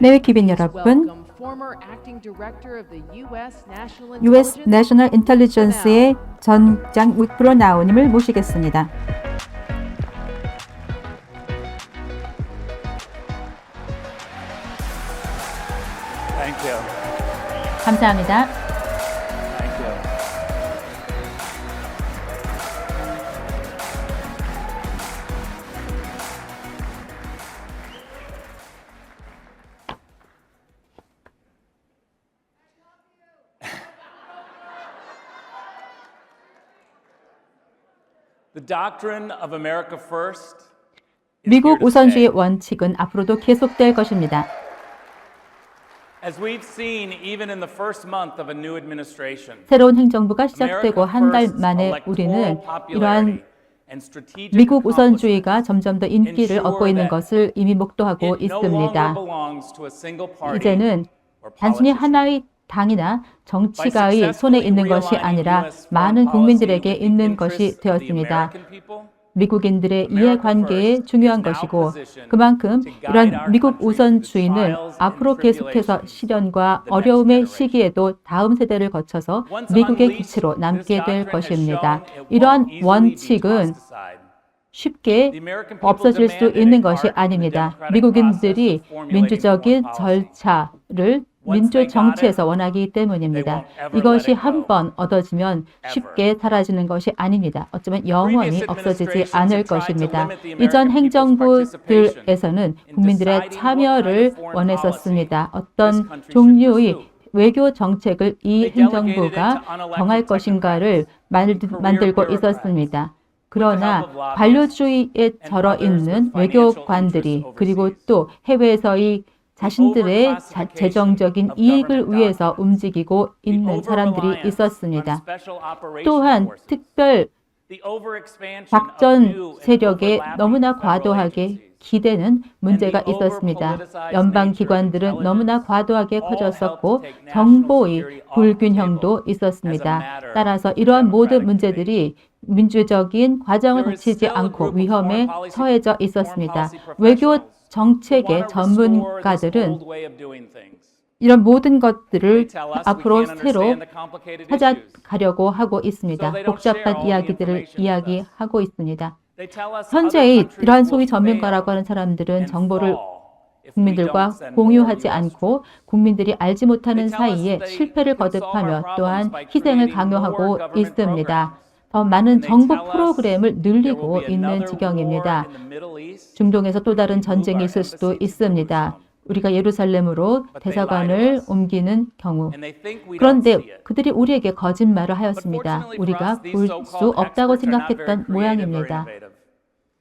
네, 귀빈 여러분, US National Intelligence의 전장 윅 브라운님을 모시겠습니다. Thank you. 감사합니다. Thank you. The doctrine of America First is 미국 here to 우선주의 stay. 원칙은 앞으로도 계속될 것입니다. As we've seen, even in the first month of a new administration, 새로운 행정부가 시작되고 America 한 달 First's 만에 electoral 우리는 popularity 이러한 and strategic 미국 accomplishments 우선주의가 점점 더 인기를 얻고 있는 것을 이미 목도하고 it no longer 있습니다. belongs to a single party 이제는 or 단순히 politician. 하나의 당이나 정치가의 손에 있는 것이 아니라 많은 국민들에게 있는 것이 되었습니다. 미국인들의 이해관계에 중요한 것이고 그만큼 이런 미국 우선주의는 앞으로 계속해서 시련과 어려움의 시기에도 다음 세대를 거쳐서 미국의 기치로 남게 될 것입니다. 이러한 원칙은 쉽게 없어질 수 있는 것이 아닙니다. 미국인들이 민주적인 절차를 민주 정치에서 원하기 때문입니다. 이것이 한번 얻어지면 쉽게 사라지는 것이 아닙니다. 어쩌면 영원히 없어지지 않을 것입니다. 이전 행정부들에서는 국민들의 참여를 원했었습니다. 어떤 종류의 외교 정책을 이 행정부가 정할 것인가를 만들고 있었습니다. 그러나 관료주의에 절어 있는 외교관들이 그리고 또 해외에서의 자신들의 재정적인 이익을 위해서 움직이고 있는 사람들이 있었습니다. 또한 특별 작전 세력에 너무나 과도하게 기대는 문제가 있었습니다. 연방기관들은 너무나 과도하게 커졌었고 정보의 불균형도 있었습니다. 따라서 이러한 모든 문제들이 민주적인 과정을 거치지 않고 위험에 처해져 있었습니다. 외교 정책의 전문가들은 이런 모든 것들을 앞으로 새로 찾아가려고 하고 있습니다. 복잡한 이야기들을 이야기하고 있습니다. 현재의 이러한 소위 전문가라고 하는 사람들은 정보를 국민들과 공유하지 않고 국민들이 알지 못하는 사이에 실패를 거듭하며 또한 희생을 강요하고 있습니다. 더 많은 정보 프로그램을 늘리고 있는 지경입니다. 중동에서 또 다른 전쟁이 있을 수도 있습니다. 우리가 예루살렘으로 대사관을 옮기는 경우. 그런데 그들이 우리에게 거짓말을 하였습니다. 우리가 볼 수 없다고 생각했던 모양입니다.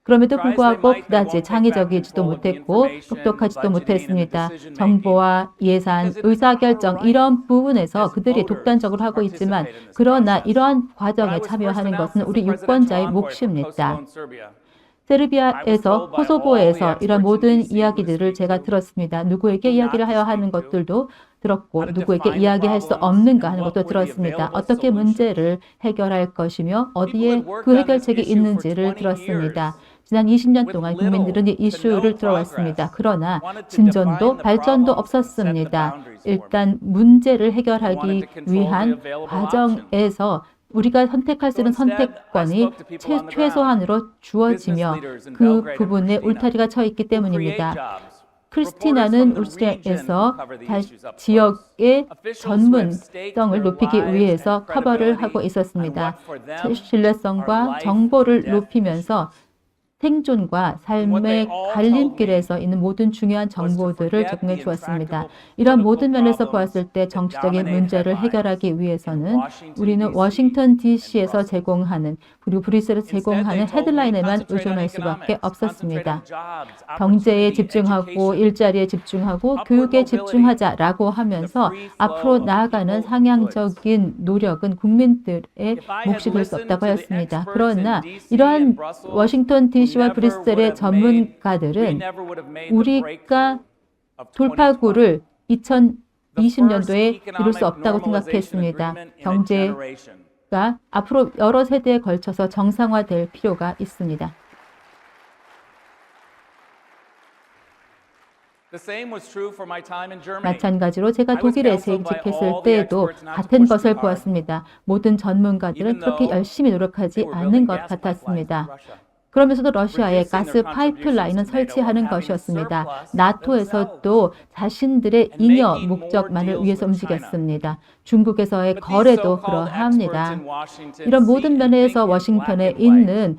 그럼에도 불구하고 그다지 창의적이지도 못했고 똑똑하지도 못했습니다. 정보와 예산, 의사결정 이런 부분에서 그들이 독단적으로 하고 있지만 그러나 이러한 과정에 참여하는 것은 우리 유권자의 몫입니다. 세르비아에서 코소보에서 이런 모든 이야기들을 제가 들었습니다. 누구에게 이야기를 하여 하는 것들도 들었고 누구에게 이야기할 수 없는가 하는 것도 들었습니다. 어떻게 문제를 해결할 것이며 어디에 그 해결책이 있는지를 들었습니다. 지난 20년 동안 국민들은 이 이슈를 들어왔습니다. 그러나 진전도 발전도 없었습니다. 일단 문제를 해결하기 위한 과정에서 우리가 선택할 수 있는 선택권이 최소한으로 주어지며 그 부분에 울타리가 쳐 있기 때문입니다. 크리스티나는 울스트에서 지역의 전문성을 높이기 위해서 커버를 하고 있었습니다. 신뢰성과 정보를 높이면서 생존과 삶의 갈림길에서 있는 모든 중요한 정보들을 제공해 주었습니다. 이런 모든 면에서 보았을 때 정치적인 문제를 해결하기 위해서는 우리는 워싱턴 DC에서 제공하는 그리고 브뤼셀에서 제공하는 헤드라인에만 의존할 수밖에 없었습니다. 경제에 집중하고 일자리에 집중하고 교육에 집중하자라고 하면서 앞으로 나아가는 상향적인 노력은 국민들의 몫이 될 수 없다고 하였습니다. 그러나 이러한 워싱턴 DC 와 브뤼셀의 전문가들은 우리가 돌파구를 2020년도에 이룰 수 없다고 생각했습니다. 경제가 앞으로 여러 세대에 걸쳐서 정상화될 필요가 있습니다. The same was true for my time in Germany. 마찬가지로 제가 독일에서 임직했을 때에도 같은 것을 보았습니다. 모든 전문가들은 그렇게 열심히 노력하지 않는 것 같았습니다. 그러면서도 러시아에 가스 파이프라인은 설치하는 것이었습니다. 나토에서도 자신들의 잉여 목적만을 위해서 움직였습니다. 중국에서의 거래도 그러합니다. 이런 모든 면에서 워싱턴에 있는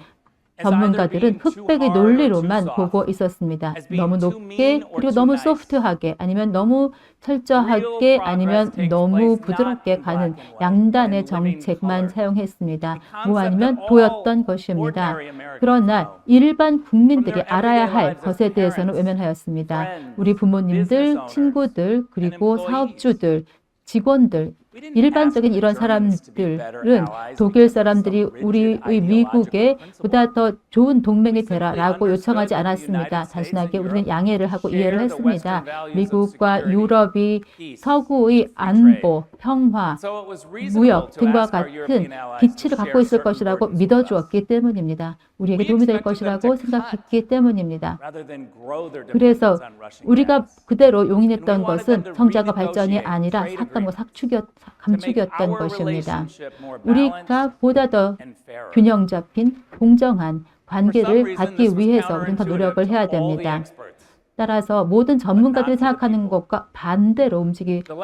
전문가들은 흑백의 논리로만 보고 있었습니다. 너무 높게 그리고 너무 소프트하게 아니면 너무 철저하게 아니면 너무 부드럽게 가는 양단의 정책만 사용했습니다. 뭐 아니면 보였던 것입니다. 그러나 일반 국민들이 알아야 할 것에 대해서는 외면하였습니다. 우리 부모님들, 친구들, 그리고 사업주들, 직원들, 일반적인 이런 사람들은 독일 사람들이 우리의 미국에 보다 더 좋은 동맹이 되라라고 요청하지 않았습니다. 단순하게 우리는 양해를 하고 이해를 했습니다. 미국과 유럽이 서구의 안보, 평화, 무역 등과 같은 기치를 갖고 있을 것이라고 믿어주었기 때문입니다. 우리에게 도움이 될 것이라고 생각했기 때문입니다. 그래서 우리가 그대로 용인했던 것은 성장과 발전이 아니라 삭감과 감축이었던 것입니다. 우리가 보다 더 균형 잡힌 공정한 관계를 갖기 위해서 우리는 더 노력을 해야 됩니다. 따라서 모든 전문가들이 생각하는 것과 반대로 움직이고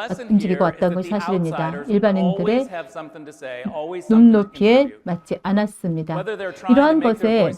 왔던 것이 사실입니다. 일반인들의 눈높이에 맞지 않았습니다. 이러한 것에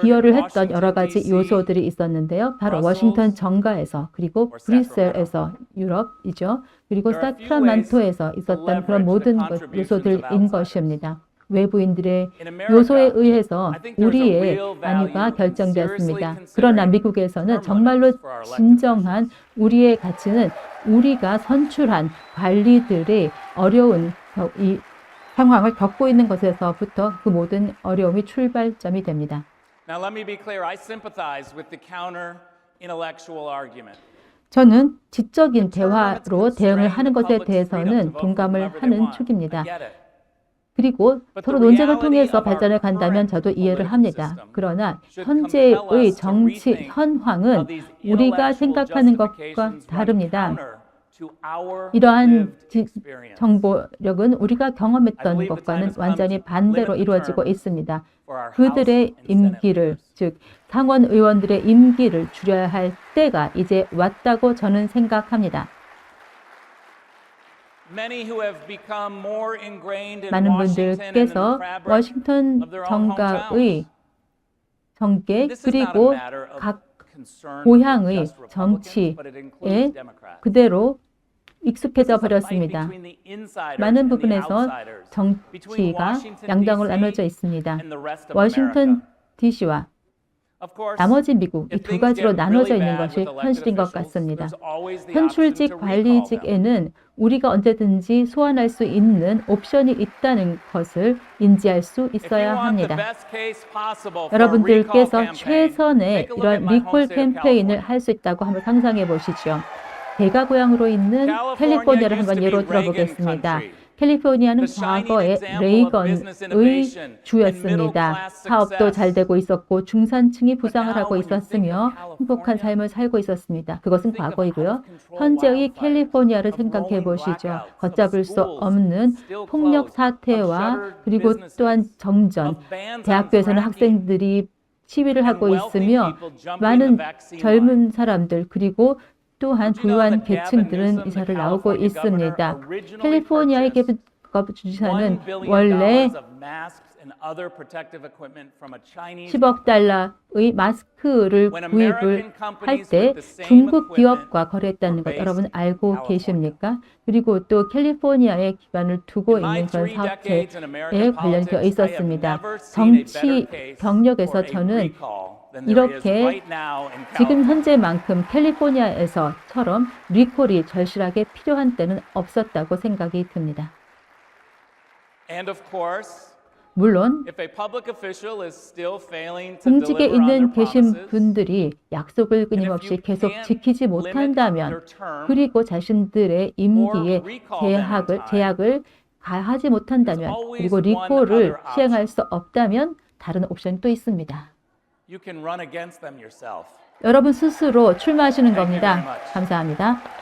기여를 했던 여러 가지 요소들이 있었는데요. 바로 워싱턴 정가에서 그리고 브뤼셀에서 유럽이죠. 그리고 사크라멘토에서 있었던 그런 모든 요소들인 것입니다. 외부인들의 요소에 의해서 우리의 안위가 결정되었습니다. 그러나 미국에서는 정말로 진정한 우리의 가치는 우리가 선출한 관리들의 어려운 이 상황을 겪고 있는 것에서부터 그 모든 어려움이 출발점이 됩니다. Now let me be clear. I sympathize with the counter-intellectual argument. 저는 지적인 대화로 대응을 하는 것에 대해서는 동감을 하는 축입니다. 그리고 서로 논쟁을 통해서 발전을 간다면 저도 이해를 합니다. 그러나 현재의 정치 현황은 우리가 생각하는 것과 다릅니다. 이러한 정보력은 우리가 경험했던 것과는 완전히 반대로 이루어지고 있습니다. 그들의 임기를, 즉 상원 의원들의 임기를 줄여야 할 때가 이제 왔다고 저는 생각합니다. 많은 분들께서 워싱턴 정가의 정계 그리고 각 고향의 정치에 그대로 익숙해져 버렸습니다. 많은 부분에서 정치가 양당으로 나눠져 있습니다. 워싱턴 DC와 나머지 미국, 이 두 가지로 나눠져 있는 것이 현실인 것 같습니다. 선출직, 관리직에는 우리가 언제든지 소환할 수 있는 옵션이 있다는 것을 인지할 수 있어야 합니다. 여러분들께서 최선의 이런 리콜 캠페인을 할 수 있다고 한번 상상해 보시죠. 제가 고향으로 있는 캘리포니아를 한번 예로 들어보겠습니다. 캘리포니아는 과거에 레이건의 주였습니다. 사업도 잘 되고 있었고 중산층이 부상을 하고 있었으며 행복한 삶을 살고 있었습니다. 그것은 과거이고요. 현재의 캘리포니아를 생각해 보시죠. 걷잡을 수 없는 폭력 사태와 그리고 또한 정전, 대학교에서는 학생들이 시위를 하고 있으며 많은 젊은 사람들 그리고 또한 부유한 계층들은 이사를 나오고 있습니다. 캘리포니아의 주지사는 원래 10억 달러의 마스크를 구입을 할 때 중국 기업과 거래했다는 것 여러분 알고 계십니까? 그리고 또 캘리포니아에 기반을 두고 있는 그런 사업체에 관련되어 있었습니다. 정치 경력에서 저는 이렇게 지금 현재만큼 캘리포니아에서처럼 리콜이 절실하게 필요한 때는 없었다고 생각이 듭니다. 물론 공직에 있는 계신 분들이 약속을 끊임없이 계속 지키지 못한다면 그리고 자신들의 임기에 제약을 가하지 못한다면 그리고 리콜을 시행할 수 없다면 다른 옵션이 또 있습니다. 여러분 스스로 출마하시는 Thank you very 겁니다. much. 감사합니다.